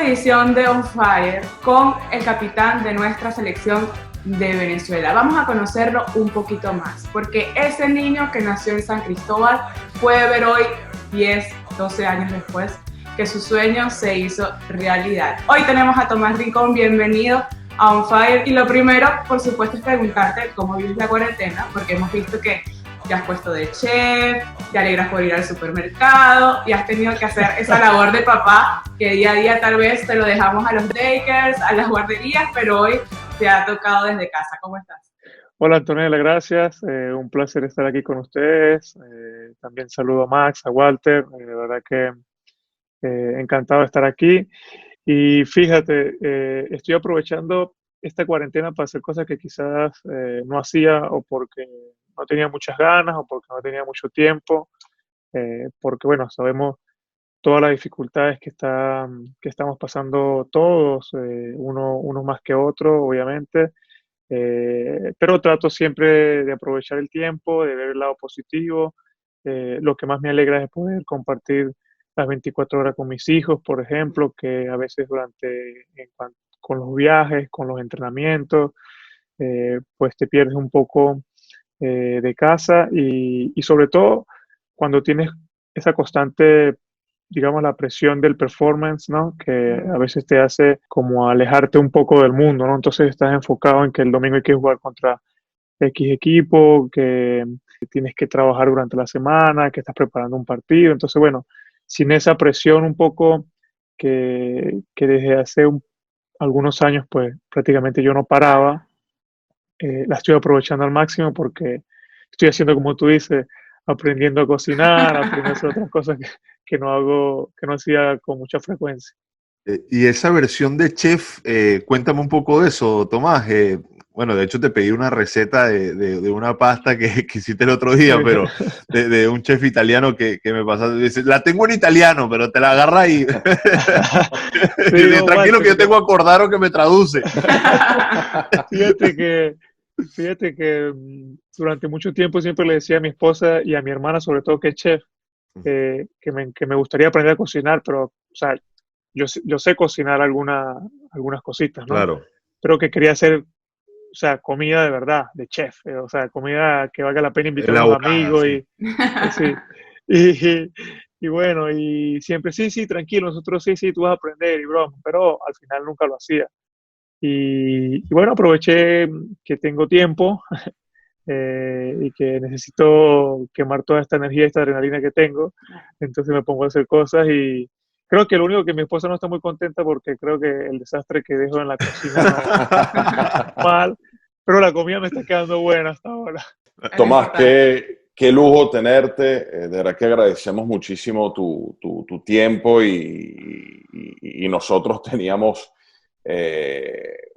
edición de On Fire con el capitán de nuestra selección de Venezuela. Vamos a conocerlo un poquito más, porque ese niño que nació en San Cristóbal puede ver hoy, 10, 12 años después, que su sueño se hizo realidad. Hoy tenemos a Tomás Rincón, bienvenido a On Fire. Y lo primero, por supuesto, es preguntarte cómo vives la cuarentena, porque hemos visto que te has puesto de chef, te alegras por ir al supermercado y has tenido que hacer esa labor de papá que día a día tal vez te lo dejamos a los daycares, a las guarderías, pero hoy te ha tocado desde casa. ¿Cómo estás? Hola Antonella, gracias. Un placer estar aquí con ustedes. También saludo a Max, a Walter. De verdad que encantado de estar aquí. Y fíjate, estoy aprovechando esta cuarentena para hacer cosas que quizás no hacía o porque no tenía muchas ganas o porque no tenía mucho tiempo. Porque bueno, sabemos todas las dificultades que estamos pasando todos, uno más que otro, obviamente. Pero trato siempre de aprovechar el tiempo, de ver el lado positivo. Lo que más me alegra es poder compartir las 24 horas con mis hijos, por ejemplo, que a veces con los viajes, con los entrenamientos, pues te pierdes un poco de casa y sobre todo cuando tienes esa constante, digamos, la presión del performance, ¿no? Que a veces te hace como alejarte un poco del mundo, ¿no? Entonces estás enfocado en que el domingo hay que jugar contra X equipo, que tienes que trabajar durante la semana, que estás preparando un partido. Entonces, bueno, sin esa presión un poco que desde hace algunos años, pues prácticamente yo no paraba, la estoy aprovechando al máximo porque estoy haciendo, como tú dices, aprendiendo a cocinar, aprendiendo a hacer otras cosas que no hacía con mucha frecuencia. Y esa versión de chef, cuéntame un poco de eso, Tomás. Bueno, de hecho te pedí una receta de una pasta que hiciste el otro día, Sí. pero de un chef italiano que me pasaste. Dice, la tengo en italiano, pero te la agarra y... Sí, Dice, no, tranquilo que yo tengo a Cordaro que me traduce. Fíjate que durante mucho tiempo siempre le decía a mi esposa y a mi hermana, sobre todo que es chef, que me gustaría aprender a cocinar, pero, o sea, yo sé cocinar algunas cositas, ¿no? Claro. Pero que quería hacer, o sea, comida de verdad, de chef, o sea, comida que valga la pena invitar a unos Elaborada, amigos sí. sí. Y, y bueno, y siempre, sí, tranquilo, nosotros sí, tú vas a aprender y broma, pero al final nunca lo hacía. Y bueno, aproveché que tengo tiempo y que necesito quemar toda esta energía, esta adrenalina que tengo, entonces me pongo a hacer cosas y creo que lo único que mi esposa no está muy contenta porque creo que el desastre que dejo en la cocina no mal, pero la comida me está quedando buena hasta ahora. Tomás, qué lujo tenerte. De verdad que agradecemos muchísimo tu tiempo y nosotros teníamos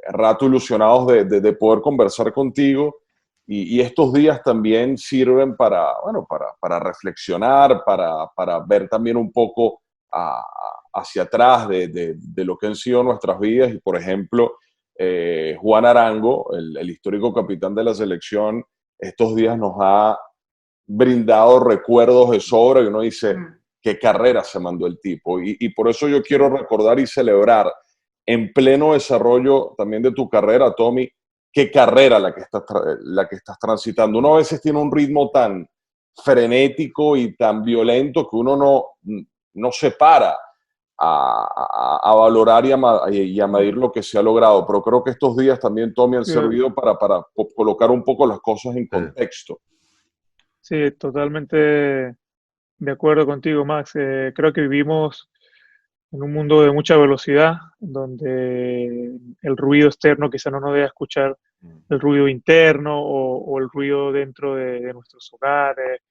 rato ilusionados de poder conversar contigo. Y estos días también sirven para reflexionar, para ver también un poco hacia atrás de lo que han sido nuestras vidas. Y, por ejemplo, Juan Arango, el histórico capitán de la selección, estos días nos ha brindado recuerdos de sobra y uno dice, qué carrera se mandó el tipo. Y por eso yo quiero recordar y celebrar en pleno desarrollo también de tu carrera, Tommy, qué carrera la que estás transitando. Uno a veces tiene un ritmo tan frenético y tan violento que uno no se para a valorar y a medir lo que se ha logrado. Pero creo que estos días también, Tommy, han servido para colocar un poco las cosas en contexto. Sí, totalmente de acuerdo contigo, Max. Creo que vivimos en un mundo de mucha velocidad, donde el ruido externo quizá no nos deja escuchar el ruido interno o el ruido dentro de nuestros hogares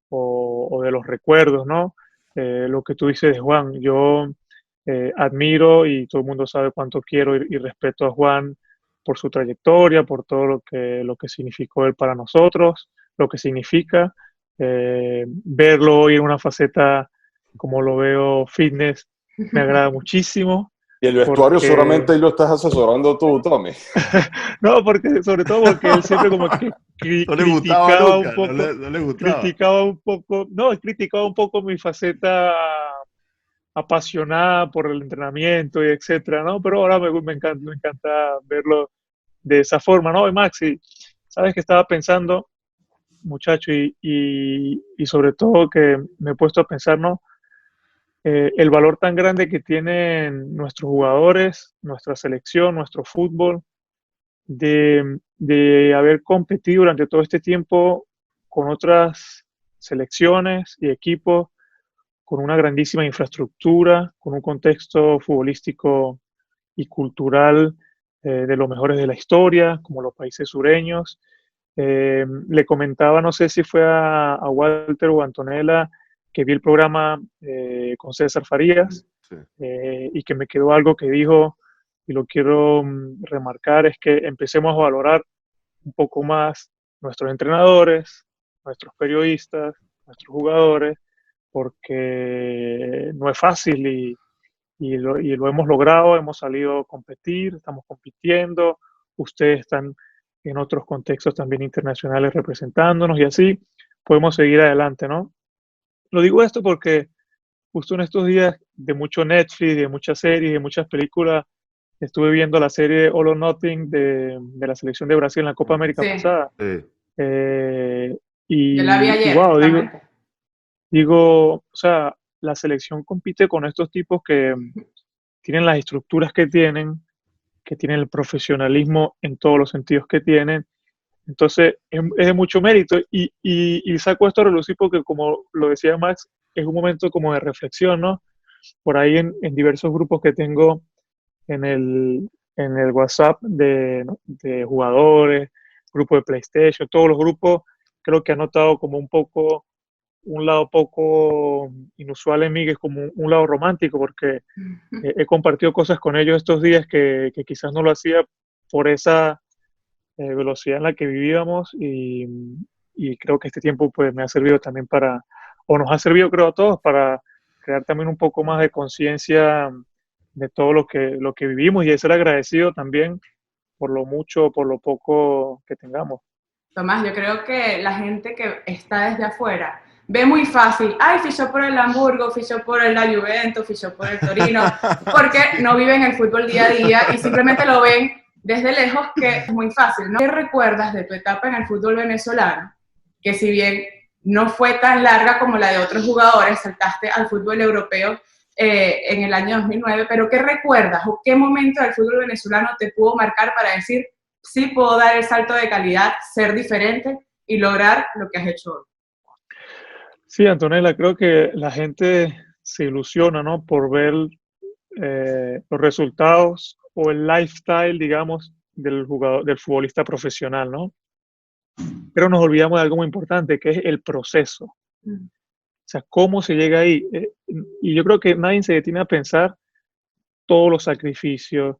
o de los recuerdos, ¿no? Lo que tú dices, Juan, yo admiro y todo el mundo sabe cuánto quiero y respeto a Juan por su trayectoria, por todo lo que significó él para nosotros, lo que significa verlo hoy en una faceta como lo veo fitness, me agrada muchísimo. Y el vestuario seguramente ahí lo estás asesorando tú, Tommy. No, sobre todo porque él siempre como que No le gustaba criticaba nunca, un poco, no le gustaba. criticaba un poco mi faceta apasionada por el entrenamiento y etcétera, ¿no? Pero ahora me encanta verlo de esa forma, ¿no? Y Maxi, sabes que estaba pensando, muchacho, y sobre todo que me he puesto a pensar, ¿no? El valor tan grande que tienen nuestros jugadores, nuestra selección, nuestro fútbol, de haber competido durante todo este tiempo con otras selecciones y equipos, con una grandísima infraestructura, con un contexto futbolístico y cultural de los mejores de la historia, como los países sureños. Le comentaba, no sé si fue a Walter o a Antonella, que vi el programa con César Farías Sí. y que me quedó algo que dijo y lo quiero remarcar, es que empecemos a valorar un poco más nuestros entrenadores, nuestros periodistas, nuestros jugadores, porque no es fácil y lo hemos logrado, hemos salido a competir, estamos compitiendo, ustedes están en otros contextos también internacionales representándonos y así podemos seguir adelante, ¿no? Lo digo esto porque justo en estos días de mucho Netflix, de muchas series, de muchas películas, estuve viendo la serie All or Nothing de la selección de Brasil en la Copa América Sí, pasada. Sí. Eh, yo la vi y ayer, wow, justamente. o sea, la selección compite con estos tipos que tienen las estructuras que tienen el profesionalismo en todos los sentidos que tienen. Entonces, es de mucho mérito y saco esto a relucir porque, como lo decía Max, es un momento como de reflexión, ¿no? Por ahí en diversos grupos que tengo en en el WhatsApp de jugadores, grupo de PlayStation, todos los grupos, creo que han notado como un lado poco inusual en mí, que es como un lado romántico, porque he compartido cosas con ellos estos días que quizás no lo hacía por esa velocidad en la que vivíamos y creo que este tiempo pues me ha servido también para, o nos ha servido creo a todos para crear también un poco más de conciencia de todo lo que vivimos y de ser agradecido también por lo mucho o por lo poco que tengamos. Tomás, yo creo que la gente que está desde afuera ve muy fácil, ay, fichó por el Hamburgo, fichó por la Juventus, fichó por el Torino, porque no viven el fútbol día a día y simplemente lo ven desde lejos, que es muy fácil, ¿no? ¿Qué recuerdas de tu etapa en el fútbol venezolano? Que si bien no fue tan larga como la de otros jugadores, saltaste al fútbol europeo en el año 2009, pero ¿qué recuerdas o qué momento del fútbol venezolano te pudo marcar para decir, sí puedo dar el salto de calidad, ser diferente y lograr lo que has hecho hoy? Sí, Antonella, creo que la gente se ilusiona, ¿no? Por ver los resultados o el lifestyle, digamos, del jugador, del futbolista profesional, ¿no? Pero nos olvidamos de algo muy importante, que es el proceso. O sea, cómo se llega ahí. Y yo creo que nadie se detiene a pensar todos los sacrificios,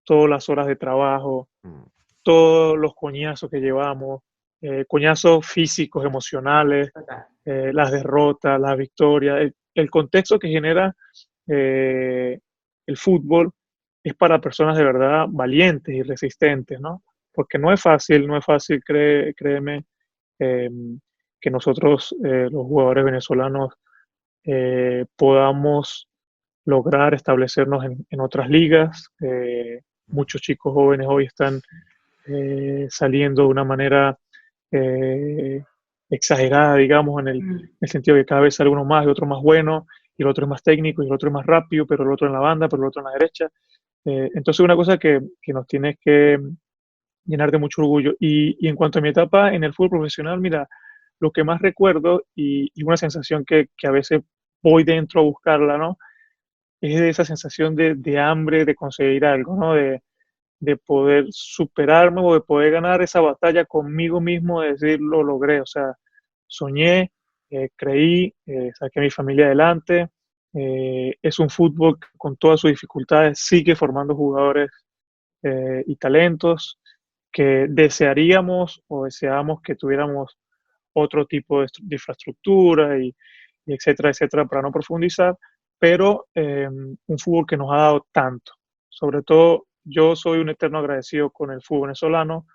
todas las horas de trabajo, Mm. todos los coñazos que llevamos, coñazos físicos, emocionales, Total. las derrotas, las victorias, el contexto que genera eh, el fútbol es para personas de verdad valientes y resistentes, ¿no? Porque no es fácil, créeme, eh, que nosotros, los jugadores venezolanos, podamos lograr establecernos en otras ligas. Muchos chicos jóvenes hoy están saliendo de una manera eh, exagerada, digamos, en el sentido de que cada vez sale uno más y otro más bueno, y el otro es más técnico, y el otro es más rápido, pero el otro en la banda, pero el otro en la derecha. Entonces, una cosa que nos tiene que llenar de mucho orgullo. Y en cuanto a mi etapa en el fútbol profesional, mira, lo que más recuerdo y una sensación que a veces voy dentro a buscarla, ¿no? Es de esa sensación de hambre de conseguir algo, ¿no? De poder superarme o de poder ganar esa batalla conmigo mismo, de decir, lo logré, o sea, soñé, creí, saqué a mi familia adelante, es un fútbol que con todas sus dificultades sigue formando jugadores y talentos que desearíamos o deseamos que tuviéramos otro tipo de infraestructura y etcétera, etcétera, para no profundizar, pero un fútbol que nos ha dado tanto. Sobre todo, yo soy un eterno agradecido con el fútbol venezolano.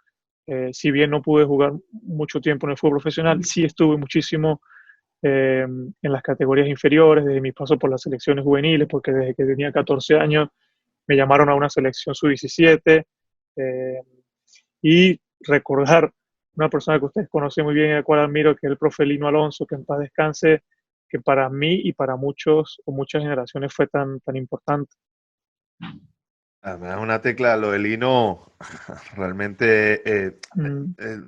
Si bien no pude jugar mucho tiempo en el fútbol profesional, sí estuve muchísimo en las categorías inferiores, desde mi paso por las selecciones juveniles, porque desde que tenía 14 años me llamaron a una selección sub-17, y recordar una persona que ustedes conocen muy bien y a la cual admiro, que es el profe Lino Alonso, que en paz descanse, que para mí y para muchos o muchas generaciones fue tan importante. Me das una tecla, lo del Lino, realmente,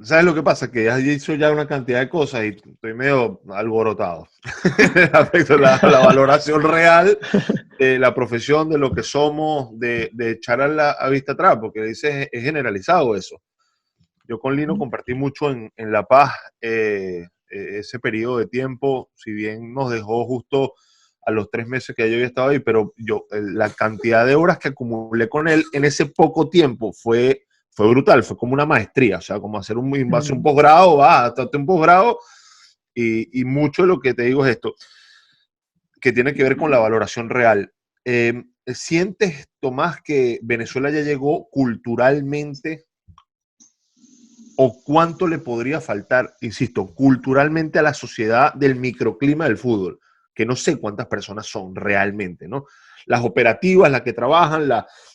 ¿sabes lo que pasa? Que ya hizo ya una cantidad de cosas y estoy medio alborotado. Respecto a la valoración real de la profesión, de lo que somos, de echar a vista atrás, porque dice, es generalizado eso. Yo con Lino compartí mucho en La Paz ese periodo de tiempo, si bien nos dejó justo a los 3 meses que yo había estado ahí, pero la cantidad de horas que acumulé con él en ese poco tiempo fue brutal, fue como una maestría, o sea, como hacer un posgrado, hasta un posgrado, y mucho de lo que te digo es esto, que tiene que ver con la valoración real. ¿Sientes, Tomás, que Venezuela ya llegó culturalmente, o cuánto le podría faltar, insisto, culturalmente a la sociedad del microclima del fútbol? Que no sé cuántas personas son realmente, ¿no? Las operativas, las que trabajan,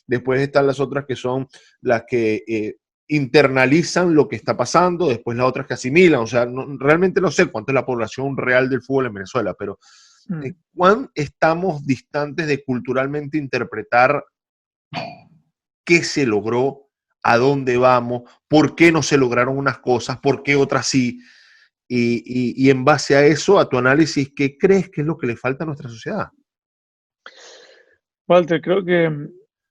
después están las otras que son las que internalizan lo que está pasando, después las otras que asimilan, o sea, realmente no sé cuánto es la población real del fútbol en Venezuela, pero ¿cuán estamos distantes de culturalmente interpretar qué se logró, a dónde vamos, por qué no se lograron unas cosas, por qué otras sí? Y en base a eso, a tu análisis, ¿qué crees que es lo que le falta a nuestra sociedad? Walter, creo que,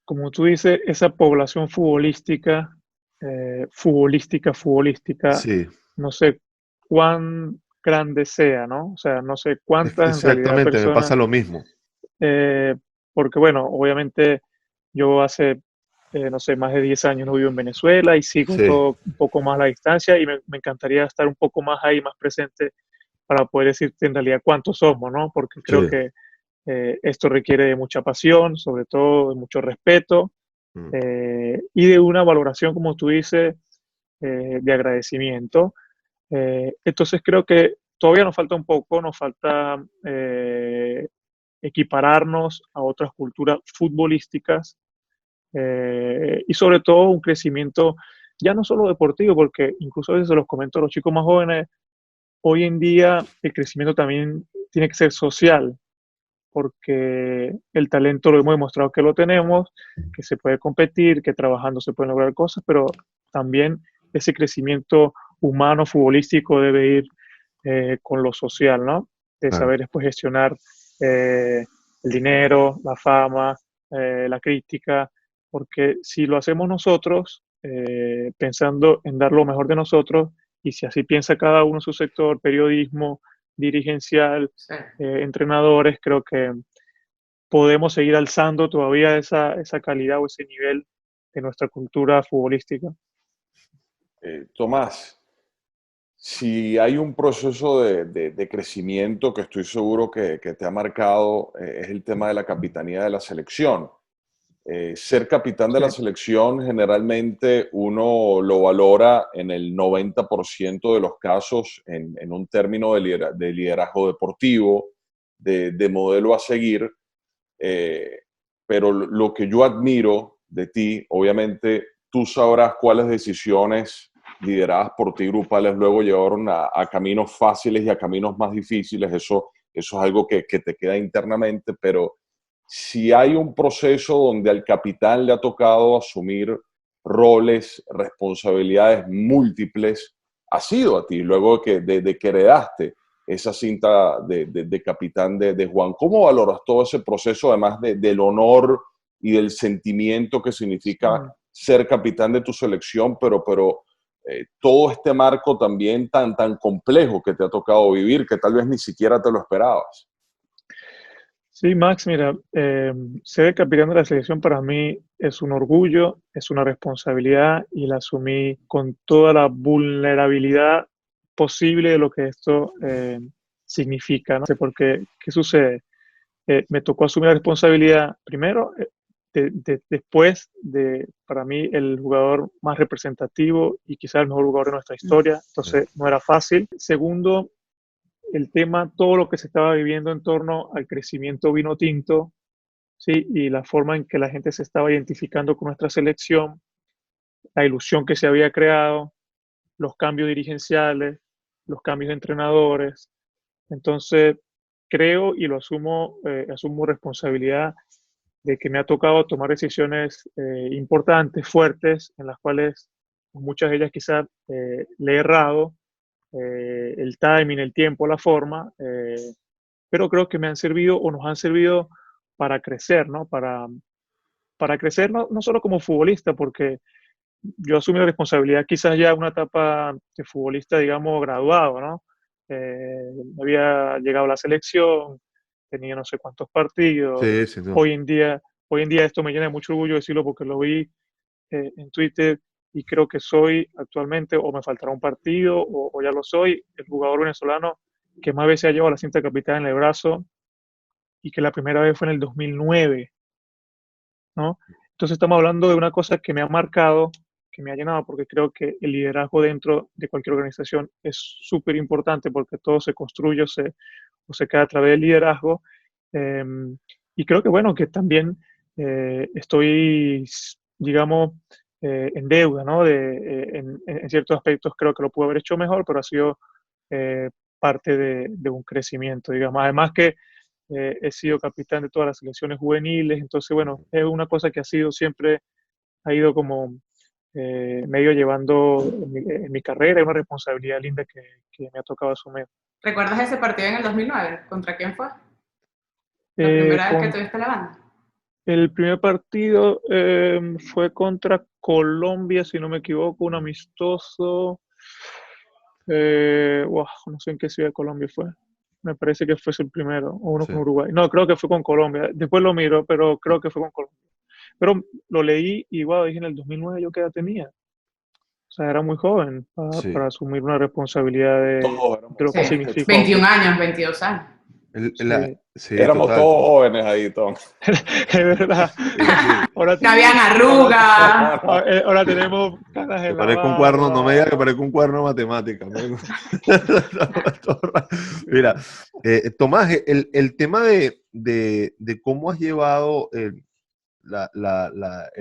como tú dices, esa población futbolística, Sí, no sé cuán grande sea, ¿no? O sea, no sé cuántas en realidad exactamente, me personas, pasa lo mismo. porque bueno, obviamente yo hace, no sé, más de 10 años no vivo en Venezuela y sigo Sí, todo un poco más a la distancia, y me encantaría estar un poco más ahí, más presente, para poder decirte en realidad cuántos somos, ¿no? Porque creo sí. que esto requiere de mucha pasión, sobre todo de mucho respeto, y de una valoración, como tú dices, de agradecimiento. Entonces creo que todavía nos falta un poco, nos falta equipararnos a otras culturas futbolísticas, y sobre todo un crecimiento ya no solo deportivo, porque incluso a veces se los comento a los chicos más jóvenes, hoy en día el crecimiento también tiene que ser social, porque el talento lo hemos demostrado que lo tenemos, que se puede competir, que trabajando se pueden lograr cosas, pero también ese crecimiento humano, futbolístico, debe ir con lo social, ¿no? De Claro. saber después gestionar el dinero, la fama, la crítica, porque si lo hacemos nosotros, pensando en dar lo mejor de nosotros, y si así piensa cada uno en su sector, periodismo, dirigencial, Sí. entrenadores, creo que podemos seguir alzando todavía esa calidad o ese nivel de nuestra cultura futbolística. Tomás, si hay un proceso de crecimiento que estoy seguro que te ha marcado, es el tema de la capitanía de la selección. Ser capitán de Sí. la selección generalmente uno lo valora en el 90% de los casos en un término de liderazgo deportivo, de modelo a seguir, pero lo que yo admiro de ti, obviamente tú sabrás cuáles decisiones lideradas por ti grupales luego llevaron a caminos fáciles y a caminos más difíciles, eso es algo que te queda internamente, pero si hay un proceso donde al capitán le ha tocado asumir roles, responsabilidades múltiples, ha sido a ti, luego de que heredaste esa cinta de capitán de Juan. ¿Cómo valoras todo ese proceso, además del honor y del sentimiento que significa ser capitán de tu selección, pero todo este marco también tan complejo que te ha tocado vivir, que tal vez ni siquiera te lo esperabas? Sí, Max, mira, ser capitán de la selección para mí es un orgullo, es una responsabilidad, y la asumí con toda la vulnerabilidad posible de lo que esto significa, ¿no? Porque, ¿qué sucede? Me tocó asumir la responsabilidad primero, después de, para mí, el jugador más representativo y quizás el mejor jugador de nuestra historia, entonces no era fácil. Segundo, el tema, todo lo que se estaba viviendo en torno al crecimiento vino tinto, ¿sí? Y la forma en que la gente se estaba identificando con nuestra selección, la ilusión que se había creado, los cambios dirigenciales, los cambios de entrenadores. Entonces, creo y lo asumo, asumo responsabilidad de que me ha tocado tomar decisiones importantes, fuertes, en las cuales muchas de ellas quizás le he errado, el timing, el tiempo, la forma, pero creo que me han servido o nos han servido para crecer, ¿no? Para crecer no solo como futbolista, porque yo asumí la responsabilidad quizás ya en una etapa de futbolista, digamos, graduado, ¿no? Había llegado a la selección, tenía no sé cuántos partidos. Sí, sí, no. Hoy en día esto me llena de mucho orgullo decirlo porque lo vi en Twitter y creo que soy actualmente, o me faltará un partido, o ya lo soy, el jugador venezolano que más veces ha llevado la cinta capitán en el brazo y que la primera vez fue en el 2009, ¿no? Entonces estamos hablando de una cosa que me ha marcado, que me ha llenado, porque creo que el liderazgo dentro de cualquier organización es súper importante porque todo se construye o se queda a través del liderazgo. Eh, y creo que, bueno, que también estoy, digamos, en deuda, ¿no? En ciertos aspectos creo que lo pude haber hecho mejor, pero ha sido eh, parte de un crecimiento, digamos. Además que he sido capitán de todas las selecciones juveniles, entonces, bueno, es una cosa que ha sido siempre, ha ido como medio llevando en mi carrera, y una responsabilidad linda que me ha tocado asumir. ¿Recuerdas ese partido en el 2009? ¿Contra quién fue? La Eh, primera vez que con, tuviste la banda. el primer partido fue contra Colombia, si no me equivoco, un amistoso. No sé en qué ciudad de Colombia fue. Me parece que fue el primero, o uno Sí. con Uruguay. No, creo que fue con Colombia. Después lo miro, pero creo que fue con Colombia. Pero lo leí y, wow, dije, en el 2009 yo qué edad tenía. O sea, era muy joven para Sí. asumir una responsabilidad Todos de lo Sí, que éramos, significa. 21 años, 22 años. Sí, Sí, éramos total. todos jóvenes ahí, Tom. es verdad. Sí, sí. Ahora, No habían ahora, arrugas. ahora tenemos canas Que en la parezca un cuerno, no me digas que barba. parezca un cuerno de matemática. Mira, Tomás, el tema de cómo has llevado el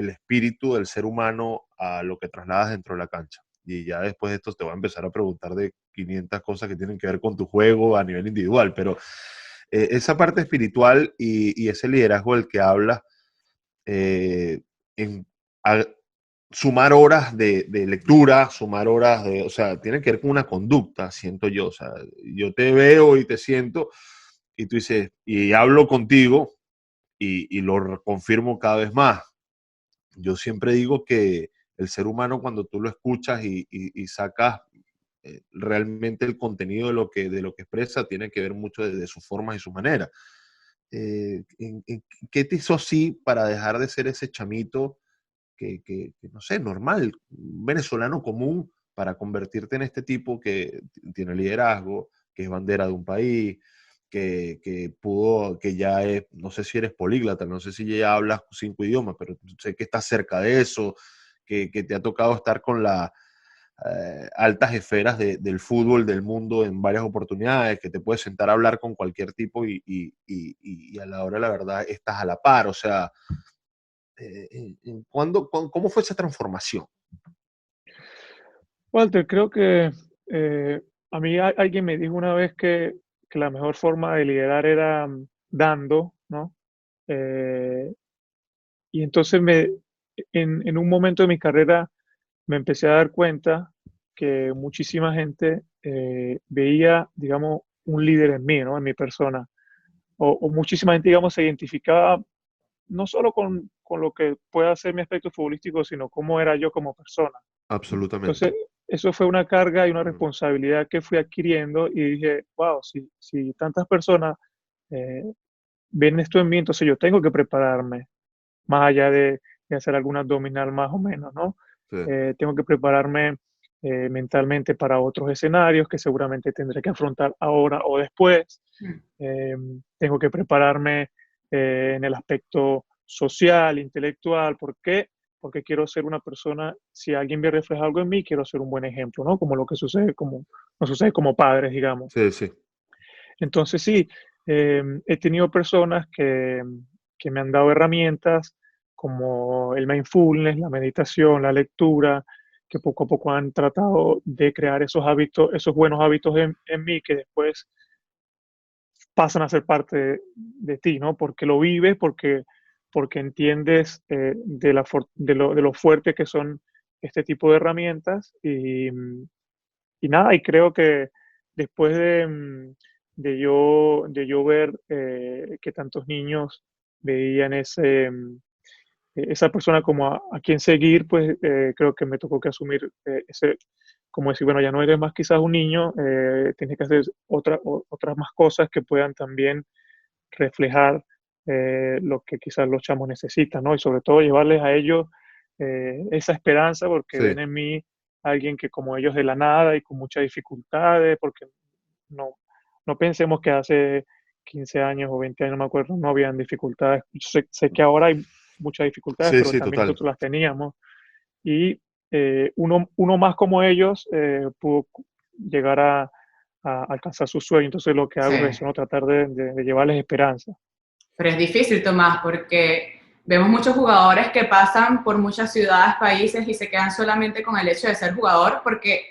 espíritu del ser humano a lo que trasladas dentro de la cancha. Y ya después de esto te voy a empezar a preguntar de 500 cosas que tienen que ver con tu juego a nivel individual, pero esa parte espiritual y ese liderazgo del que hablas, en, a, sumar horas de lectura, sumar horas o sea, tiene que ver con una conducta, siento yo. O sea, yo te veo y te siento y tú dices, y hablo contigo y lo confirmo cada vez más. Yo siempre digo que el ser humano, cuando tú lo escuchas y sacas realmente el contenido de lo que expresa, tiene que ver mucho de sus formas y su manera. ¿Qué te hizo así para dejar de ser ese chamito que, no sé, normal, un venezolano común, para convertirte en este tipo que tiene liderazgo, que es bandera de un país, que ya es, no sé si eres políglota, no sé si ya hablas 5 idiomas, pero sé que estás cerca de eso, que te ha tocado estar con las altas esferas del fútbol del mundo en varias oportunidades, que te puedes sentar a hablar con cualquier tipo y a la hora de la verdad estás a la par. O sea, ¿cómo fue esa transformación? Walter, creo que eh, a mí alguien me dijo una vez que la mejor forma de liderar era dando, ¿no? Eh, y entonces en un momento de mi carrera me empecé a dar cuenta que muchísima gente veía, digamos, un líder en mí, ¿no? En mi persona. O muchísima gente, digamos, se identificaba no solo con lo que pueda ser mi aspecto futbolístico, sino cómo era yo como persona. Absolutamente. Entonces, eso fue una carga y una Mm. responsabilidad que fui adquiriendo y dije, wow, si tantas personas eh, ven esto en mí, entonces yo tengo que prepararme, más allá de hacer alguna abdominal más o menos, ¿no? Sí. Tengo que prepararme mentalmente para otros escenarios que seguramente tendré que afrontar ahora o después. Eh, Tengo que prepararme en el aspecto social, intelectual. ¿Por qué? Porque quiero ser una persona, si alguien ve reflejar algo en mí, quiero ser un buen ejemplo, ¿no? Como lo que sucede, como nos sucede como padres, digamos. Sí, sí. Entonces sí, he tenido personas que me han dado herramientas como el mindfulness, la meditación, la lectura, que poco a poco han tratado de crear esos hábitos, esos buenos hábitos en mí que después pasan a ser parte de ti, ¿no? Porque lo vives, porque entiendes de lo fuerte que son este tipo de herramientas y nada, y creo que después de yo ver que tantos niños veían esa persona como a quien seguir, pues creo que me tocó que asumir como decir, bueno, ya no eres más quizás un niño, tienes que hacer otras más cosas que puedan también reflejar lo que quizás los chamos necesitan, ¿no? Y sobre todo llevarles a ellos esa esperanza porque Sí, ven en mí alguien que como ellos de la nada y con muchas dificultades, porque no, no pensemos que hace 15 años o 20 años, no me acuerdo, no habían dificultades. Sé que ahora hay muchas dificultades, sí, pero sí, también total. nosotros las teníamos. Y uno más como ellos pudo llegar a alcanzar su sueño. Entonces lo que Sí. hago es eso, ¿no? Tratar de llevarles esperanza. Pero es difícil, Tomás, porque vemos muchos jugadores que pasan por muchas ciudades, países y se quedan solamente con el hecho de ser jugador, porque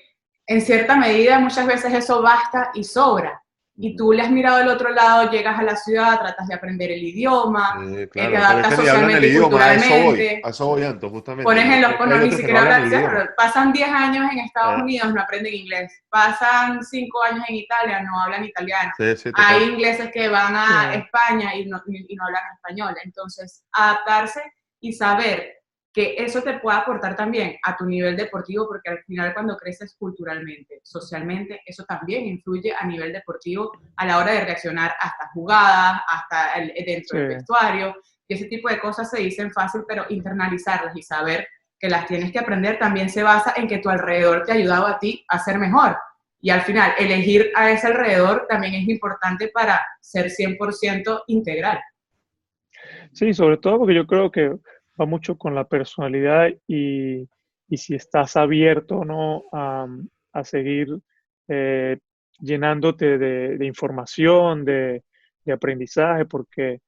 en cierta medida muchas veces eso basta y sobra. Y tú le has mirado al otro lado, llegas a la ciudad, tratas de aprender el idioma, te Claro, pero es adaptas que ni hablan el socialmente y idioma, culturalmente. a eso voy antes, justamente. Pones en los, Hay bueno, ni otros que no siquiera hablan hablan, el ¿cierto? idioma. Pasan 10 años en Estados Eh, Unidos, no aprenden inglés. Pasan 5 años en Italia, no hablan italiano. sí, sí, Hay total. ingleses que van a Eh, España y no hablan español. Entonces, adaptarse y saber que eso te puede aportar también a tu nivel deportivo, porque al final cuando creces culturalmente, socialmente, eso también influye a nivel deportivo a la hora de reaccionar hasta jugadas, hasta dentro sí, del vestuario, y ese tipo de cosas se dicen fácil, pero internalizarlas y saber que las tienes que aprender también se basa en que tu alrededor te ha ayudado a ti a ser mejor. Y al final, elegir a ese alrededor también es importante para ser 100% integral. sí, sobre todo porque yo creo que va mucho con la personalidad y si estás abierto, ¿no? A seguir eh, llenándote de información, de aprendizaje, porque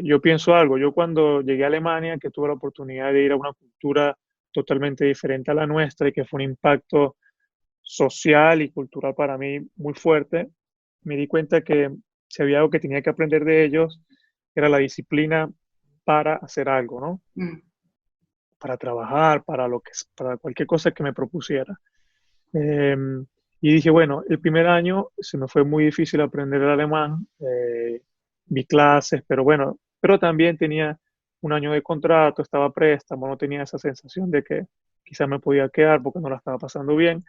yo pienso algo, yo cuando llegué a Alemania, que tuve la oportunidad de ir a una cultura totalmente diferente a la nuestra y que fue un impacto social y cultural para mí muy fuerte, me di cuenta que si había algo que tenía que aprender de ellos, era la disciplina para hacer algo, ¿no? Mm. Para trabajar, para cualquier cosa que me propusiera. Eh, y dije, bueno, el primer año se me fue muy difícil aprender el alemán, vi clases, pero bueno, pero también tenía un año de contrato, estaba a préstamo, no tenía esa sensación de que quizás me podía quedar porque no la estaba pasando bien.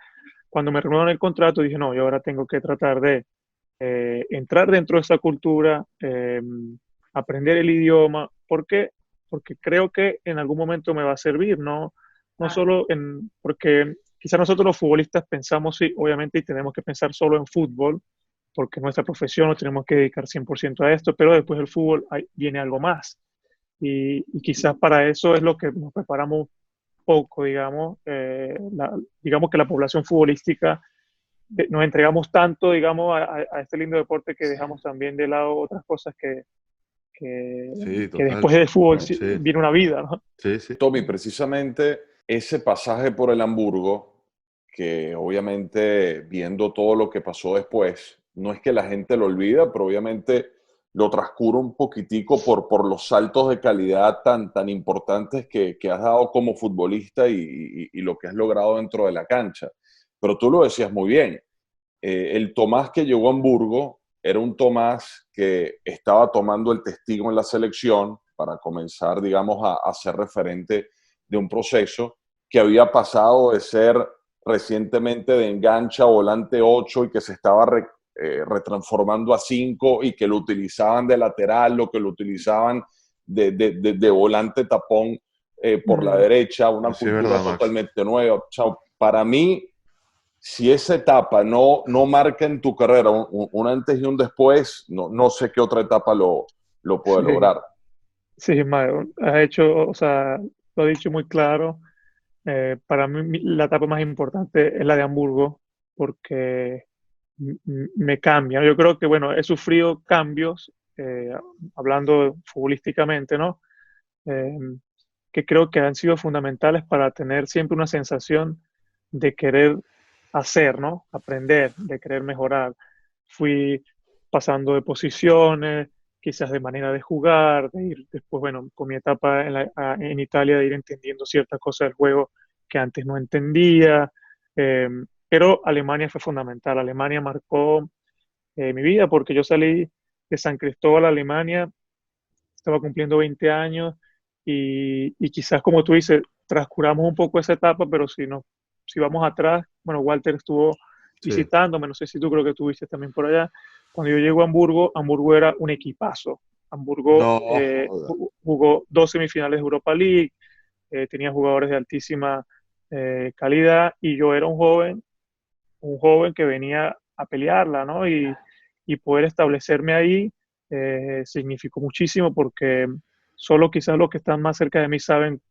Cuando me renovaron el contrato dije, no, yo ahora tengo que tratar de entrar dentro de esa cultura, aprender el idioma. ¿Por qué? Porque creo que en algún momento me va a servir, no, no Claro. solo porque quizás nosotros los futbolistas pensamos, sí, obviamente, y tenemos que pensar solo en fútbol, porque nuestra profesión nos tenemos que dedicar 100% a esto, pero después del fútbol viene algo más. Y quizás para eso es lo que nos preparamos poco, digamos. Digamos que la población futbolística nos entregamos tanto, digamos, a este lindo deporte que Sí. dejamos también de lado otras cosas Sí, que total. después del fútbol Sí, viene una vida, ¿no? sí, sí. Tommy, precisamente ese pasaje por el Hamburgo, que obviamente viendo todo lo que pasó después, no es que la gente lo olvida, pero obviamente lo transcurre un poquitico por los saltos de calidad tan importantes que has dado como futbolista y lo que has logrado dentro de la cancha. Pero tú lo decías muy bien, el Tomás que llegó a Hamburgo era un Tomás que estaba tomando el testigo en la selección para comenzar, digamos, a ser referente de un proceso que había pasado de ser recientemente de engancha a volante 8 y que se estaba retransformando a 5 y que lo utilizaban de lateral, lo que lo utilizaban de volante tapón por la Mm, derecha, una Sí, es cultura verdad, Max. totalmente nueva. O sea, para mí, si esa etapa no marca en tu carrera un antes y un después, no sé qué otra etapa lo puede sí, lograr. sí, Mario, has hecho, o sea, lo has dicho muy claro. Para mí la etapa más importante es la de Hamburgo, porque me cambia. Yo creo que, bueno, he sufrido cambios, hablando futbolísticamente, ¿no? Eh, que creo que han sido fundamentales para tener siempre una sensación de querer hacer, ¿no? Aprender, de querer mejorar. Fui pasando de posiciones, quizás de manera de jugar, de ir después, bueno, con mi etapa en Italia, de ir entendiendo ciertas cosas del juego que antes no entendía. Eh, pero Alemania fue fundamental. Alemania marcó mi vida porque yo salí de San Cristóbal, Alemania, estaba cumpliendo 20 años y quizás, como tú dices, transcuramos un poco esa etapa, pero si vamos atrás, bueno, Walter estuvo Sí. visitándome, no sé si tú creo que estuviste también por allá. Cuando yo llego a Hamburgo, Hamburgo era un equipazo. Hamburgo No, joda. jugó 2 semifinales de Europa League, tenía jugadores de altísima calidad y yo era un joven que venía a pelearla, ¿no? Y poder establecerme ahí significó muchísimo porque solo quizás los que están más cerca de mí saben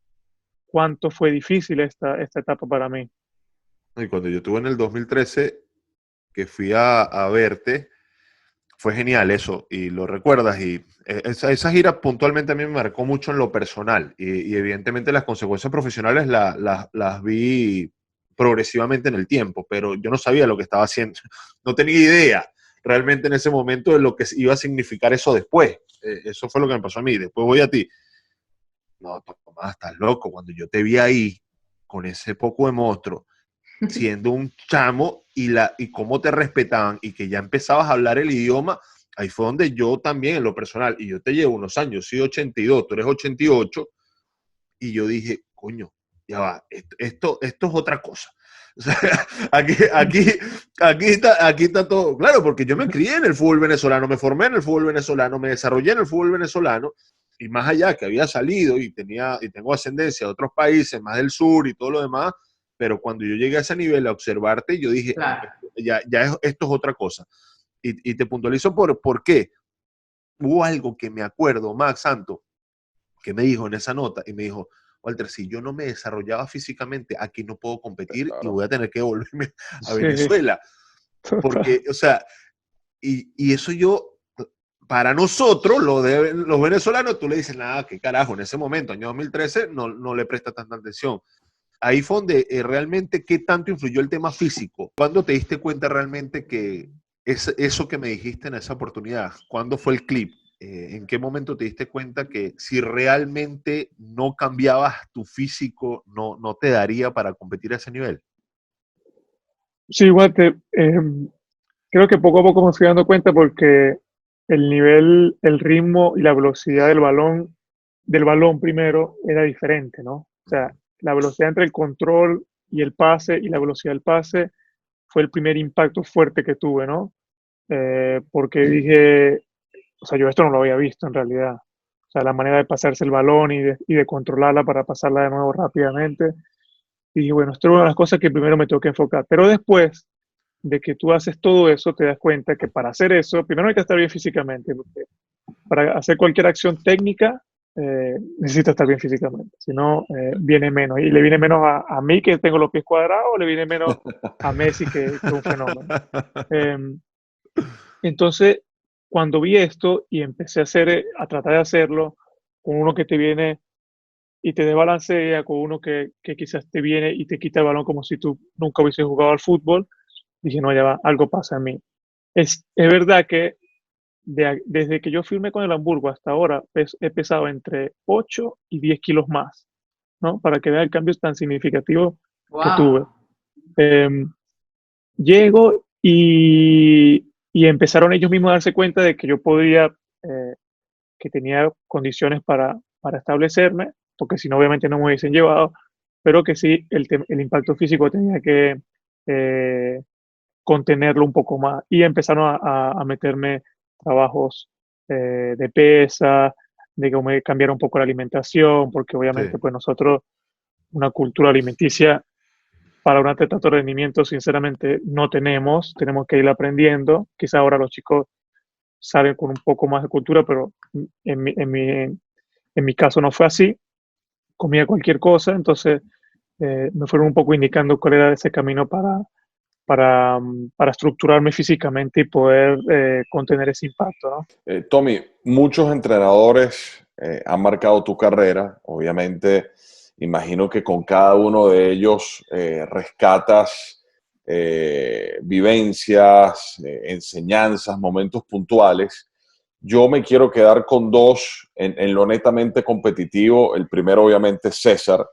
cuánto fue difícil esta etapa para mí. Y cuando yo estuve en el 2013, que fui a verte, fue genial eso, y lo recuerdas, y esa gira puntualmente a mí me marcó mucho en lo personal, y evidentemente las consecuencias profesionales las vi progresivamente en el tiempo, pero yo no sabía lo que estaba haciendo, no tenía idea realmente en ese momento de lo que iba a significar eso después. Eso fue lo que me pasó a mí. Después voy a ti. No, Tomás, estás loco. Cuando yo te vi ahí, con ese poco de monstruo, siendo un chamo y cómo te respetaban y que ya empezabas a hablar el idioma, ahí fue donde yo también en lo personal, y yo te llevo unos años, soy 82, tú eres 88, y yo dije, coño, ya va, esto es otra cosa. O sea, aquí está todo, claro, porque yo me crié en el fútbol venezolano, me formé en el fútbol venezolano, me desarrollé en el fútbol venezolano, y más allá que había salido y tengo ascendencia de otros países, más del sur y todo lo demás, pero cuando yo llegué a ese nivel a observarte, yo dije, no, Claro. esto es otra cosa. Y te puntualizo por qué. Hubo algo que me acuerdo, Max Santo, que me dijo en esa nota, y me dijo, Walter, si yo no me desarrollaba físicamente, aquí no puedo competir y Claro. voy a tener que volverme a Sí, Venezuela. total. Porque, o sea, y eso yo, para nosotros, los venezolanos, tú le dices, nada, qué carajo, en ese momento, año 2013, no le presta tanta atención. Ahí fue donde realmente qué tanto influyó el tema físico. ¿Cuándo te diste cuenta realmente que eso que me dijiste en esa oportunidad, cuándo fue el clip? ¿En qué momento te diste cuenta que si realmente no cambiabas tu físico, no te daría para competir a ese nivel? Sí, Walter, creo que poco a poco me fui dando cuenta porque el nivel, el ritmo y la velocidad del balón primero era diferente, ¿no? O sea, la velocidad entre el control y el pase y la velocidad del pase fue el primer impacto fuerte que tuve, ¿no? Porque dije, o sea, yo esto no lo había visto en realidad. O sea, la manera de pasarse el balón y de controlarla para pasarla de nuevo rápidamente. Y dije, bueno, esto es una de las cosas que primero me tengo que enfocar. Pero después de que tú haces todo eso, te das cuenta que para hacer eso, primero hay que estar bien físicamente, porque para hacer cualquier acción técnica necesitas estar bien físicamente, si no viene menos. Y le viene menos a mí que tengo los pies cuadrados, o le viene menos a Messi que es un fenómeno. Eh, entonces, cuando vi esto y empecé a tratar de hacerlo con uno que te viene y te desbalancea, con uno que quizás te viene y te quita el balón como si tú nunca hubieses jugado al fútbol, dije, no, ya va, algo pasa en mí. Es verdad que desde que yo firmé con el Hamburgo hasta ahora he pesado entre 8 y 10 kilos más, ¿no? Para que vean el cambio tan significativo que tuve. Wow. Eh, Llego y empezaron ellos mismos a darse cuenta de que yo podía, que tenía condiciones para establecerme, porque si no, obviamente no me hubiesen llevado, pero que sí, el impacto físico tenía que eh, contenerlo un poco más. Y empezaron a meterme trabajos de pesa, de cómo cambiar un poco la alimentación, porque Sí, obviamente pues nosotros, una cultura alimenticia para un atleta de alto rendimiento, sinceramente, no tenemos que ir aprendiendo. Quizá ahora los chicos salen con un poco más de cultura, pero en mi caso no fue así. Comía cualquier cosa, entonces me fueron un poco indicando cuál era ese camino para estructurarme físicamente y poder contener ese impacto, ¿no? Tommy, muchos entrenadores han marcado tu carrera. Obviamente, imagino que con cada uno de ellos rescatas vivencias, enseñanzas, momentos puntuales. Yo me quiero quedar con dos en lo netamente competitivo. El primero, obviamente, es César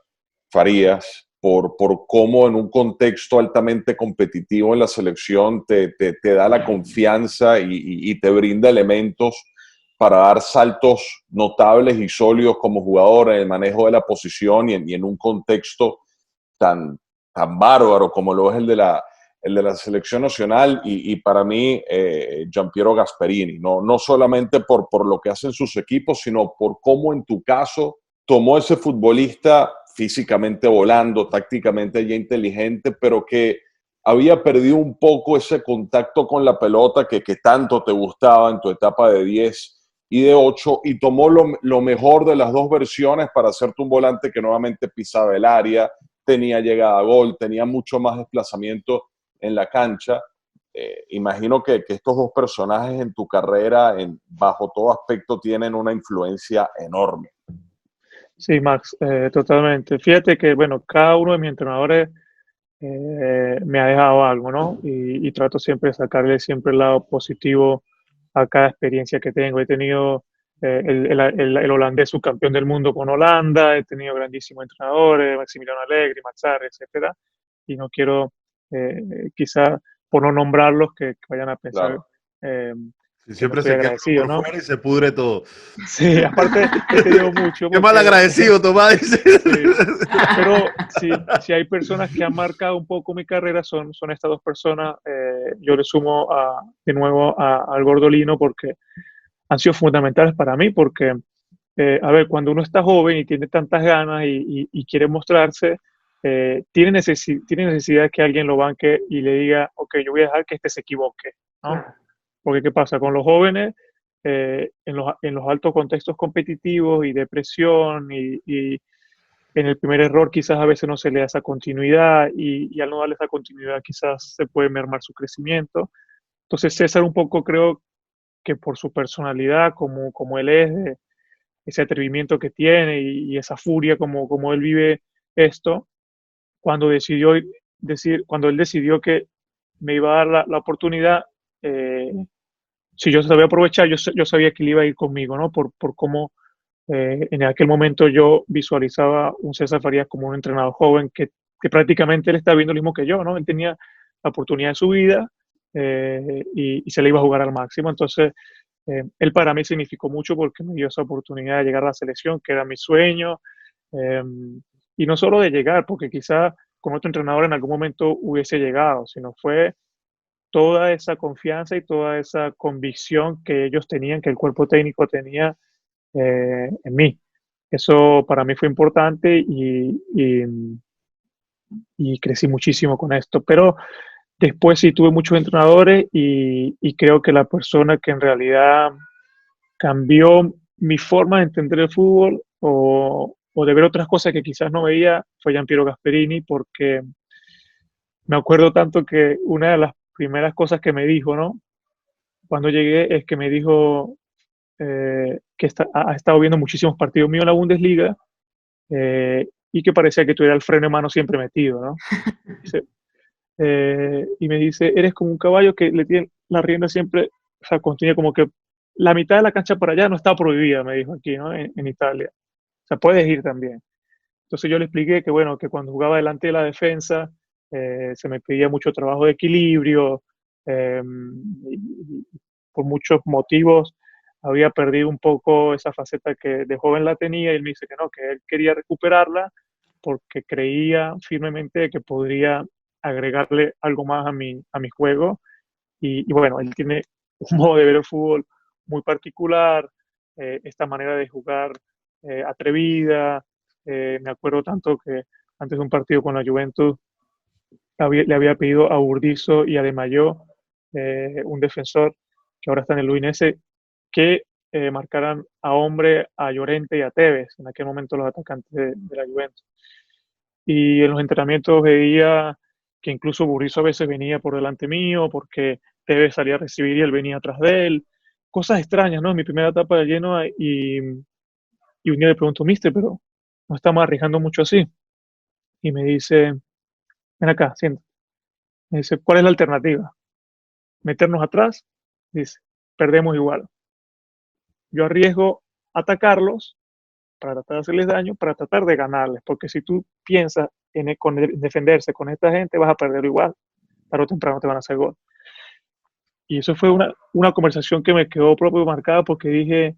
Farías, por cómo en un contexto altamente competitivo en la selección te da la confianza y te brinda elementos para dar saltos notables y sólidos como jugador en el manejo de la posición y en un contexto tan, tan bárbaro como lo es el de la selección nacional y para mí Giampiero Gasperini, no solamente por lo que hacen sus equipos, sino por cómo en tu caso tomó ese futbolista físicamente volando, tácticamente ya inteligente, pero que había perdido un poco ese contacto con la pelota que tanto te gustaba en tu etapa de 10 y de 8 y tomó lo mejor de las dos versiones para hacerte un volante que nuevamente pisaba el área, tenía llegada a gol, tenía mucho más desplazamiento en la cancha. Imagino que estos dos personajes en tu carrera, bajo todo aspecto, tienen una influencia enorme. Sí, Max, totalmente. Fíjate que, bueno, cada uno de mis entrenadores me ha dejado algo, ¿no? Y trato siempre de sacarle siempre el lado positivo a cada experiencia que tengo. He tenido el holandés subcampeón del mundo con Holanda, he tenido grandísimos entrenadores, Maximiliano Allegri, Mazzarri, etcétera, y no quiero, quizá por no nombrarlos, que vayan a pensar Claro. eh, Sí, que no siempre estoy se queda uno agradecido, por ¿no? fuera y se pudre todo. Sí, aparte he tenido mucho Qué mal porque agradecido, Tomás. Dice. sí, pero si hay personas que han marcado un poco mi carrera, son estas dos personas. Yo le sumo de nuevo al Gordolino porque han sido fundamentales para mí, porque, a ver, cuando uno está joven y tiene tantas ganas y quiere mostrarse, tiene necesidad de que alguien lo banque y le diga, ok, yo voy a dejar que este se equivoque, ¿no? Claro. Porque ¿qué pasa? Con los jóvenes, en los altos contextos competitivos y de presión y en el primer error quizás a veces no se le da esa continuidad y al no darle esa continuidad quizás se puede mermar su crecimiento. Entonces César un poco creo que por su personalidad, como él es, ese atrevimiento que tiene y esa furia como él vive esto, cuando cuando él decidió que me iba a dar la oportunidad, eh, si yo sabía aprovechar, yo sabía que él iba a ir conmigo, ¿no? Por cómo en aquel momento yo visualizaba un César Farías como un entrenador joven que prácticamente él estaba viendo lo mismo que yo, ¿no? Él tenía la oportunidad de su vida y se le iba a jugar al máximo. Entonces, él para mí significó mucho porque me dio esa oportunidad de llegar a la selección, que era mi sueño. eh, y no solo de llegar, porque quizá con otro entrenador en algún momento hubiese llegado, sino fue toda esa confianza y toda esa convicción que ellos tenían, que el cuerpo técnico tenía en mí. Eso para mí fue importante y crecí muchísimo con esto. Pero después sí tuve muchos entrenadores y creo que la persona que en realidad cambió mi forma de entender el fútbol o de ver otras cosas que quizás no veía fue Giampiero Gasperini, porque me acuerdo tanto que una de las primeras cosas que me dijo, ¿no? Cuando llegué es que me dijo que ha estado viendo muchísimos partidos míos en la Bundesliga y que parecía que tuviera el freno de mano siempre metido, ¿no? Dice, y me dice, eres como un caballo que le tiene la rienda siempre, o sea, tiene como que la mitad de la cancha para allá no está prohibida, me dijo aquí, ¿no? En Italia. O sea, puedes ir también. Entonces yo le expliqué que, bueno, que cuando jugaba delante de la defensa se me pedía mucho trabajo de equilibrio, y por muchos motivos había perdido un poco esa faceta que de joven la tenía y él me dice que no, que él quería recuperarla porque creía firmemente que podría agregarle algo más a mi juego y bueno, él tiene un modo de ver el fútbol muy particular, esta manera de jugar atrevida. Me acuerdo tanto que antes de un partido con la Juventus le había pedido a Burdizo y a De Mayo, un defensor que ahora está en el Udinese, que marcaran a hombre a Llorente y a Tevez, en aquel momento los atacantes de la Juventus. Y en los entrenamientos veía que incluso Burrizo a veces venía por delante mío, porque Tevez salía a recibir y él venía atrás de él. Cosas extrañas, ¿no? En mi primera etapa de Genoa y un día le pregunto, mister, pero no estamos arriesgando mucho así. Y me dice, ven acá, siéntate. Me dice, ¿cuál es la alternativa? ¿Meternos atrás? Dice, perdemos igual. Yo arriesgo atacarlos para tratar de hacerles daño, para tratar de ganarles, porque si tú piensas en defenderse con esta gente, vas a perder igual, tarde o temprano te van a hacer gol. Y eso fue una conversación que me quedó propio marcada porque dije,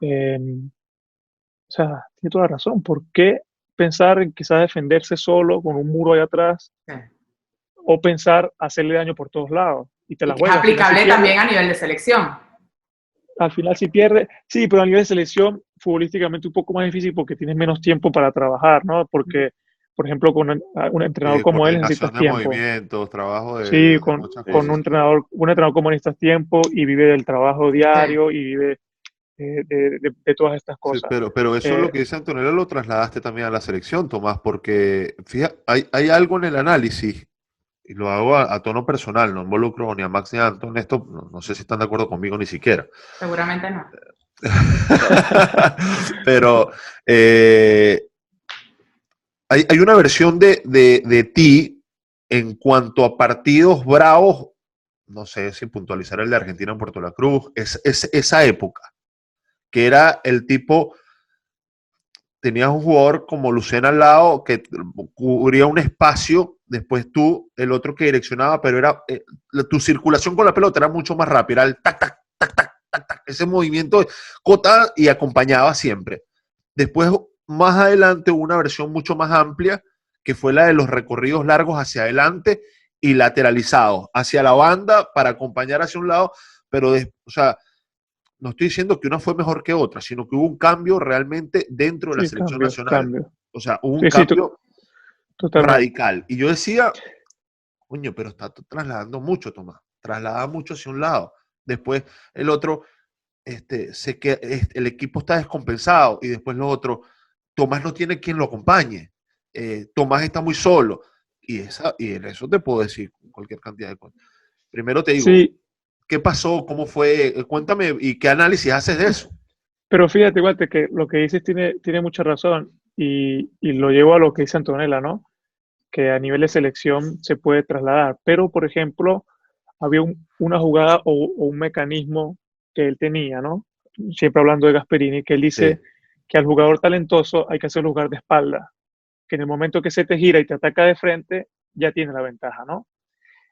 o sea, tiene toda la razón, ¿por qué pensar en quizás defenderse solo con un muro ahí atrás Sí. o pensar hacerle daño por todos lados? Y te Y la que es juegas. aplicable Si también a nivel de selección. al final si pierde, sí, pero a nivel de selección, futbolísticamente un poco más difícil porque tienes menos tiempo para trabajar, ¿no? Porque, por ejemplo, con un entrenador como él necesitas Coordinación de tiempo. movimientos, trabajo Sí, de muchas con cosas. un entrenador como él necesitas tiempo y vive del trabajo Sí. diario y vive de todas estas Sí, cosas. pero eso es lo Eh, que dice Antonella, lo trasladaste también a la selección, Tomás, porque fíjate, hay algo en el análisis, y lo hago a tono personal, no involucro ni a Max ni a Anton, esto no sé si están de acuerdo conmigo ni siquiera. Seguramente no. Pero hay una versión de ti en cuanto a partidos bravos, no sé si puntualizar el de Argentina en Puerto La Cruz, es esa época, que era el tipo, tenías un jugador como Lucena al lado que cubría un espacio, después tú, el otro que direccionaba, pero era tu circulación con la pelota era mucho más rápida, era el tac, tac, tac, tac, tac, tac, ese movimiento de cota y acompañaba siempre. Después, más adelante, hubo una versión mucho más amplia, que fue la de los recorridos largos hacia adelante y lateralizados hacia la banda para acompañar hacia un lado, pero o sea, no estoy diciendo que una fue mejor que otra, sino que hubo un cambio realmente dentro de la sí, selección nacional. cambio. O sea, hubo un Sí, sí, cambio totalmente. radical. Y yo decía, coño, pero está trasladando mucho, Tomás. Traslada mucho hacia un lado. Después el otro, sé que el equipo está descompensado. Y después lo otro, Tomás no tiene quien lo acompañe. Tomás está muy solo. Y en eso te puedo decir cualquier cantidad de cosas. Primero te digo, Sí, ¿qué pasó? ¿Cómo fue? Cuéntame y qué análisis haces de eso. pero fíjate, Walter, que lo que dices tiene mucha razón y lo llevo a lo que dice Antonella, ¿no? Que a nivel de selección se puede trasladar. Pero, por ejemplo, había una jugada o un mecanismo que él tenía, ¿no? Siempre hablando de Gasperini, que él Sí, dice que al jugador talentoso hay que hacerlo jugar de espalda, que en el momento que se te gira y te ataca de frente, ya tiene la ventaja, ¿no?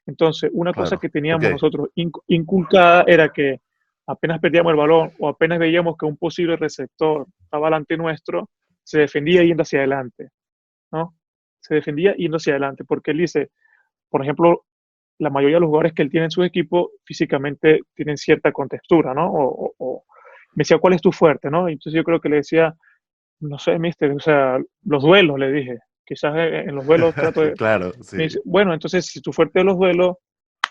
Entonces, una cosa claro. que Ok. teníamos nosotros inculcada era que apenas perdíamos el balón o apenas veíamos que un posible receptor estaba delante nuestro, se defendía yendo hacia adelante, ¿no? Se defendía yendo hacia adelante, porque él dice, por ejemplo, la mayoría de los jugadores que él tiene en su equipo físicamente tienen cierta contextura, ¿no? O me decía, ¿cuál es tu fuerte, no? Y entonces yo creo que le decía, no sé, mister, o sea, los duelos, le dije, quizás en los duelos trato de... Claro, Me sí. dice, bueno, entonces si tu fuerte de los duelos,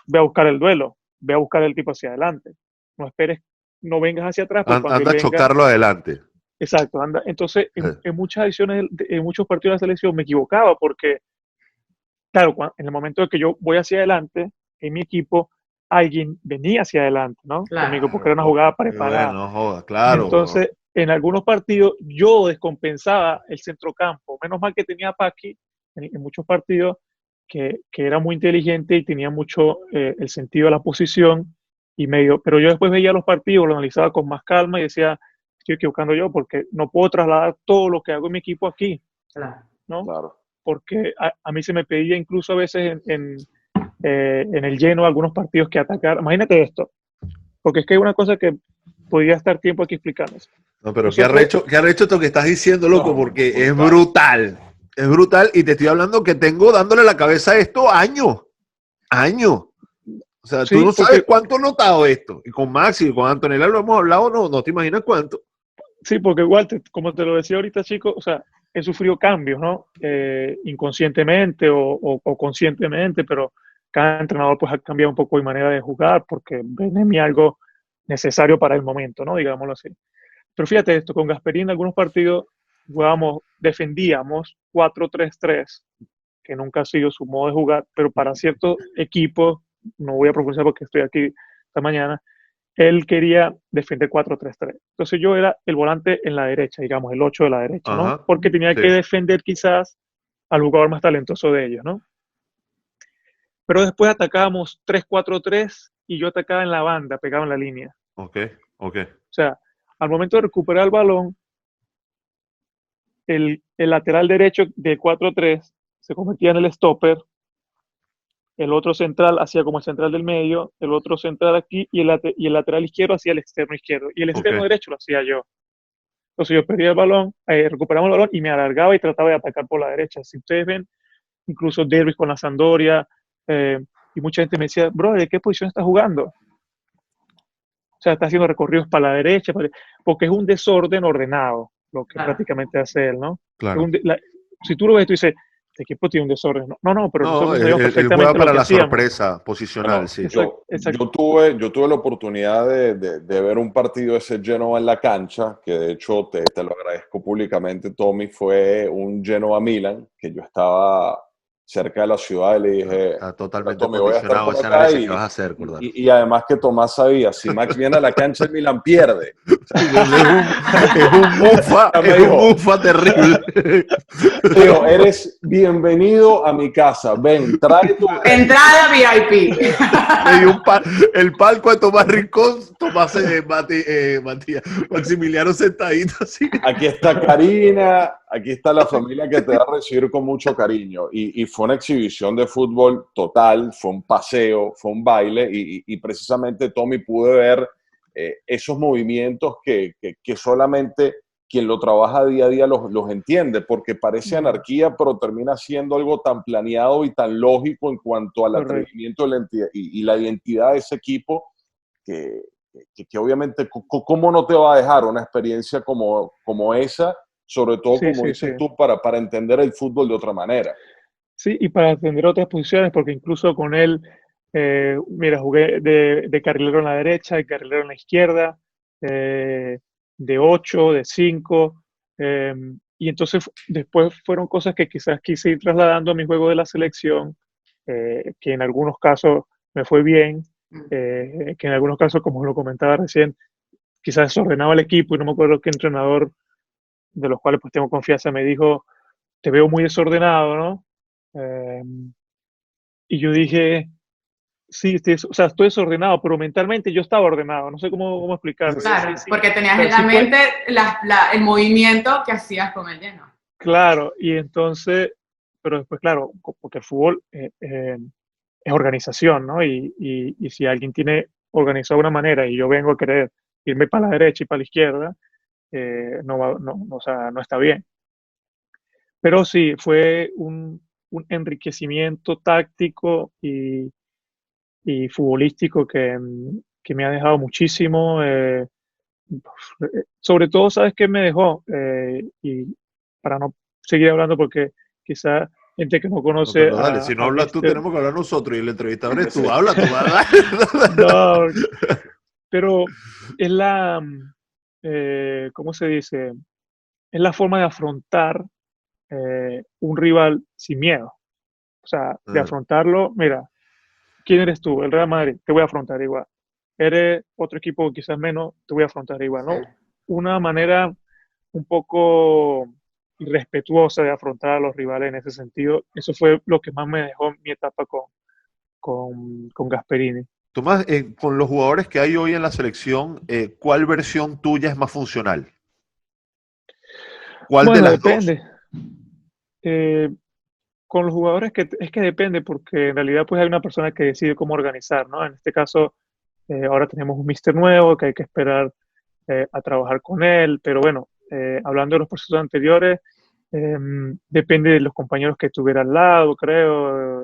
ve a buscar el duelo, ve a buscar el tipo hacia adelante. No esperes, no vengas hacia atrás, porque cuando él Anda a venga, chocarlo adelante. exacto, anda. Entonces, en muchas ediciones, en muchos partidos de la selección me equivocaba, porque, claro, en el momento de que yo voy hacia adelante, en mi equipo, alguien venía hacia adelante, ¿no? Conmigo, Claro. porque era una jugada Bueno, preparada. no joda, claro. Entonces, en algunos partidos, yo descompensaba el centrocampo. Menos mal que tenía a Paqui en muchos partidos, que era muy inteligente y tenía mucho el sentido de la posición y medio. Pero yo después veía los partidos, lo analizaba con más calma y decía, estoy equivocando yo porque no puedo trasladar todo lo que hago en mi equipo aquí, Claro. ¿no? Claro. Porque a mí se me pedía incluso a veces en el lleno algunos partidos que atacar. Imagínate esto, porque es que hay una cosa que podría estar tiempo aquí explicándose. No, pero Nosotros, qué arrecho esto que estás diciendo, loco, No, porque es brutal. brutal. Es brutal y te estoy hablando que tengo dándole la cabeza a esto años. Años. O sea, tú sí, no sabes porque, cuánto he notado esto. Y con Maxi y con Antonella lo hemos hablado, no te imaginas cuánto. sí, porque igual, como te lo decía ahorita, chicos, o sea, he sufrido cambios, ¿no? Inconscientemente o conscientemente, pero cada entrenador pues ha cambiado un poco mi manera de jugar porque ven en mí algo necesario para el momento, ¿no? Digámoslo así. Pero fíjate esto, con Gasperín en algunos partidos jugábamos, defendíamos 4-3-3 que nunca ha sido su modo de jugar, pero para ciertos equipos, no voy a profundizar porque estoy aquí esta mañana, él quería defender 4-3-3. Entonces yo era el volante en la derecha, digamos, el 8 de la derecha, ¿no? Ajá. Porque tenía Sí. que defender quizás al jugador más talentoso de ellos, ¿no? Pero después atacábamos 3-4-3 y yo atacaba en la banda, pegaba en la línea. Ok. O sea, al momento de recuperar el balón, el lateral derecho de 4-3 se convertía en el stopper, el otro central hacía como el central del medio, el otro central aquí y el lateral izquierdo hacía el externo izquierdo y el externo derecho lo hacía yo. Entonces yo perdía el balón, recuperamos el balón y me alargaba y trataba de atacar por la derecha. Si ustedes ven, incluso derbis con la Sampdoria, y mucha gente me decía, bro, ¿de qué posición estás jugando? O sea, está haciendo recorridos para la derecha, porque es un desorden ordenado lo que prácticamente hace él, ¿no? Claro. Si tú lo ves, tú dices, este equipo tiene un desorden. No, pero nosotros sabemos él perfectamente juega para lo que la hacíamos. sorpresa posicional, sí. Exacto. Yo tuve la oportunidad de ver un partido de ese Genoa en la cancha, que de hecho te lo agradezco públicamente, Tommy. Fue un Genoa-Milan, que yo estaba cerca de la ciudad y le dije, Está totalmente Tommy, voy a estar condicionado por ese acá análisis que vas a hacer, Cordaro. y además que Tomás sabía, si Max viene a la cancha, el Milan pierde. Es un mufa terrible. Digo, eres bienvenido a mi casa. Ven, trae tu... Entrada VIP. Le dio el palco a Tomás Rincón, Matías, Maximiliano sentadito así. Aquí está Karina, aquí está la familia que te va a recibir con mucho cariño. Y fue una exhibición de fútbol total, fue un paseo, fue un baile y precisamente Tommy pude ver esos movimientos que solamente quien lo trabaja día a día los entiende, porque parece anarquía, pero termina siendo algo tan planeado y tan lógico en cuanto al atrevimiento y la identidad de ese equipo, que obviamente, ¿cómo no te va a dejar una experiencia como esa? Sobre todo, como dices tú, para entender el fútbol de otra manera. Sí, y para atender otras posiciones, porque incluso con él, mira, jugué de carrilero en la derecha, de carrilero en la izquierda, de 8, de 5, y entonces después fueron cosas que quizás quise ir trasladando a mi juego de la selección, que en algunos casos me fue bien, que en algunos casos, como lo comentaba recién, quizás desordenaba el equipo y no me acuerdo qué entrenador de los cuales pues tengo confianza me dijo, te veo muy desordenado, ¿no? Y yo dije, sí, o sea, estoy desordenado, pero mentalmente yo estaba ordenado, no sé cómo explicarlo. Claro, sí, porque tenías en la mente el movimiento que hacías con el lleno. Claro, y entonces, pero después, claro, porque el fútbol es organización, ¿no? Y si alguien tiene organizado de una manera y yo vengo a querer irme para la derecha y para la izquierda, o sea, no está bien. Pero sí, fue un enriquecimiento táctico y futbolístico que me ha dejado muchísimo. Sobre todo, ¿sabes qué me dejó? Y para no seguir hablando, porque quizá gente que no conoce No, dale, si no hablas tú, tenemos que hablar nosotros y el entrevistador es tú. Habla tú, no, pero es ¿cómo se dice? Es la forma de afrontar un rival sin miedo. O sea, de afrontarlo, mira, ¿quién eres tú? El Real Madrid, te voy a afrontar igual. Eres otro equipo quizás menos, te voy a afrontar igual, ¿no? Una manera un poco irrespetuosa de afrontar a los rivales en ese sentido. Eso fue lo que más me dejó mi etapa con Gasperini. Tomás, con los jugadores que hay hoy en la selección, ¿cuál versión tuya es más funcional? ¿Cuál de las depende. dos? Con los jugadores es que depende, porque en realidad pues hay una persona que decide cómo organizar, ¿no? En este caso, ahora tenemos un míster nuevo que hay que esperar a trabajar con él, pero bueno, hablando de los procesos anteriores, depende de los compañeros que tuviera al lado, creo.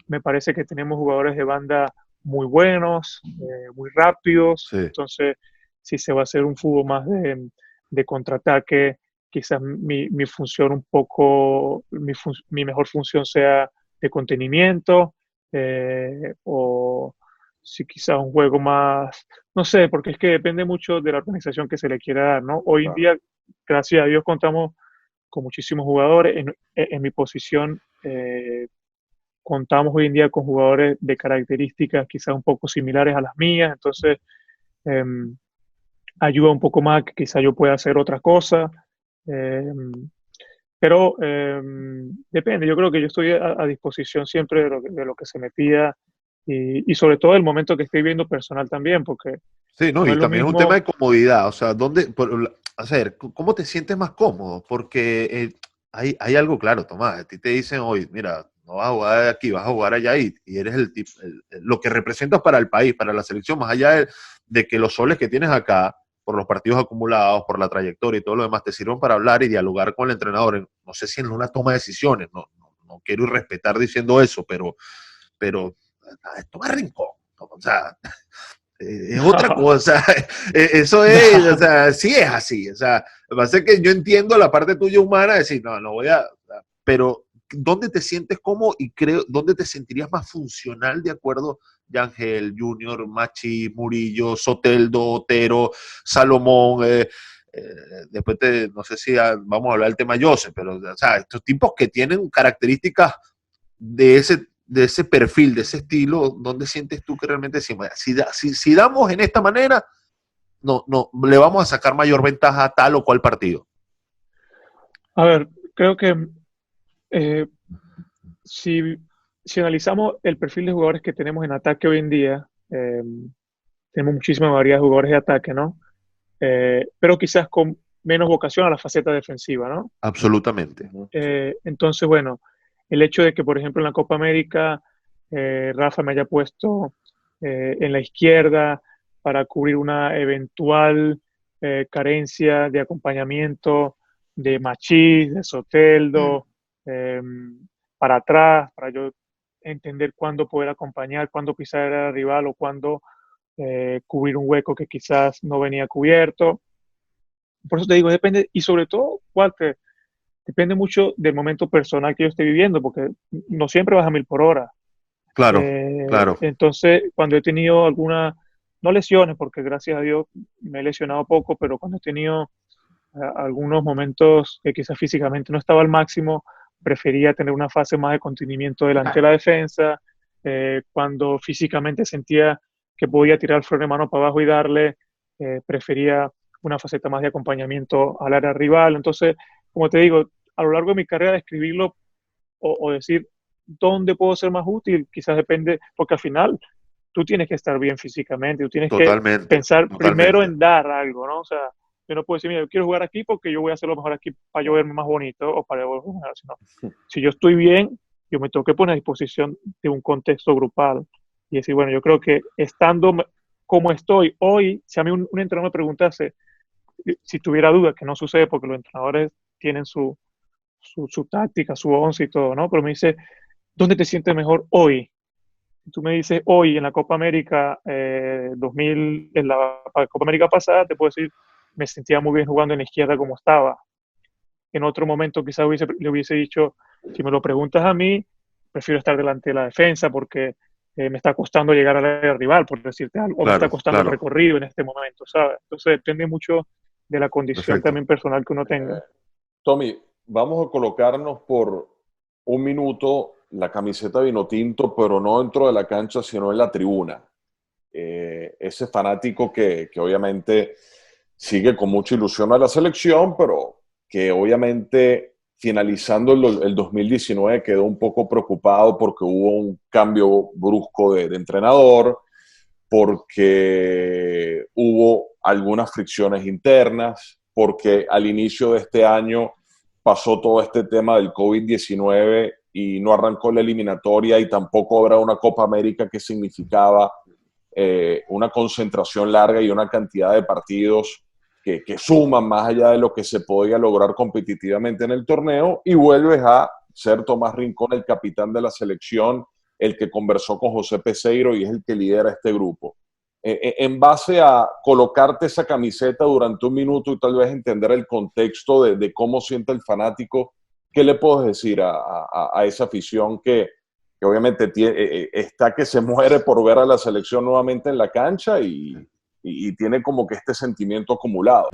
Me parece que tenemos jugadores de banda muy buenos, muy rápidos, Sí. Entonces si se va a hacer un fútbol más de contraataque, quizás mi función un poco, mi mejor función sea de contenimiento, o si quizás un juego más, no sé, porque es que depende mucho de la organización que se le quiera dar, ¿no? Hoy en día, gracias a Dios, contamos con muchísimos jugadores. En mi posición Contamos hoy en día con jugadores de características quizás un poco similares a las mías, entonces ayuda un poco más que quizás yo pueda hacer otra cosa. Pero depende, yo creo que yo estoy a disposición siempre de lo que se me pida y sobre todo el momento que estoy viendo personal también, porque Sí, no, no y es lo también es un tema mismo. de comodidad, o sea, a ver, ¿cómo te sientes más cómodo? Porque hay algo claro, Tomás, a ti te dicen hoy, mira, no vas a jugar aquí, vas a jugar allá y eres el tipo, lo que representas para el país, para la selección, más allá de que los soles que tienes acá, por los partidos acumulados, por la trayectoria y todo lo demás, te sirven para hablar y dialogar con el entrenador, no sé si en una toma de decisiones, no quiero irrespetar diciendo eso, pero tomar rincón, o sea, es otra cosa. Eso es, o sea, sí es así. O sea, lo que pasa es que yo entiendo la parte tuya humana de decir, no voy a. Pero, ¿dónde te sientes cómodo y creo, dónde te sentirías más funcional de acuerdo? Yangel, Junior, Machi, Murillo, Soteldo, Otero, Salomón. Después no sé si vamos a hablar del tema Joseph, pero, o sea, estos tipos que tienen características de ese perfil, de ese estilo, ¿dónde sientes tú que realmente si damos en esta manera, no, le vamos a sacar mayor ventaja a tal o cual partido? A ver, creo que eh, si, si analizamos el perfil de jugadores que tenemos en ataque hoy en día, tenemos muchísima variedad de jugadores de ataque, ¿no? Pero quizás con menos vocación a la faceta defensiva, ¿no? Absolutamente. Entonces, bueno, el hecho de que, por ejemplo, en la Copa América, Rafa me haya puesto en la izquierda para cubrir una eventual carencia de acompañamiento de Machís, de Soteldo, eh, para atrás, para yo entender cuándo poder acompañar, cuándo pisar al rival o cuándo cubrir un hueco que quizás no venía cubierto. Por eso te digo, depende, y sobre todo, Walter, depende mucho del momento personal que yo esté viviendo, porque no siempre vas a 1000 por hora. Claro, claro. Entonces, cuando he tenido alguna, no lesiones, porque gracias a Dios me he lesionado poco, pero cuando he tenido algunos momentos que quizás físicamente no estaba al máximo, prefería tener una fase más de contenimiento delante de la defensa. Cuando físicamente sentía que podía tirar el freno de mano para abajo y darle, prefería una faceta más de acompañamiento al área rival. Entonces, como te digo, a lo largo de mi carrera, describirlo o decir dónde puedo ser más útil, quizás depende, porque al final tú tienes que estar bien físicamente, tú tienes que Totalmente, pensar primero totalmente. en dar algo, ¿no? O sea, yo no puedo decir, mira, yo quiero jugar aquí porque yo voy a hacerlo mejor aquí para yo verme más bonito o para yo mejor, sino, si yo estoy bien, yo me tengo que poner a disposición de un contexto grupal y decir, bueno, yo creo que estando como estoy hoy, si a mí un entrenador me preguntase si tuviera dudas, que no sucede porque los entrenadores tienen su táctica, su once y todo, ¿no? Pero me dice, ¿dónde te sientes mejor hoy? Tú me dices hoy en la Copa América 2000, en la Copa América pasada, te puedo decir, me sentía muy bien jugando en la izquierda como estaba. En otro momento quizás le hubiese dicho, si me lo preguntas a mí, prefiero estar delante de la defensa porque me está costando llegar al área rival, por decirte algo, o me está Claro, costando el claro. recorrido en este momento, ¿sabes? Entonces depende mucho de la condición Perfecto. también personal que uno tenga. Tommy, vamos a colocarnos por un minuto la camiseta vino tinto, pero no dentro de la cancha, sino en la tribuna. Ese fanático que obviamente sigue con mucha ilusión a la selección, pero que obviamente finalizando el 2019 quedó un poco preocupado porque hubo un cambio brusco de entrenador, porque hubo algunas fricciones internas, porque al inicio de este año pasó todo este tema del COVID-19 y no arrancó la eliminatoria y tampoco habrá una Copa América que significaba una concentración larga y una cantidad de partidos que suman más allá de lo que se podía lograr competitivamente en el torneo, y vuelves a ser Tomás Rincón, el capitán de la selección, el que conversó con José Peseiro y es el que lidera este grupo. En base a colocarte esa camiseta durante un minuto y tal vez entender el contexto de cómo siente el fanático, ¿qué le puedes decir a esa afición que obviamente está que se muere por ver a la selección nuevamente en la cancha y tiene como que este sentimiento acumulado?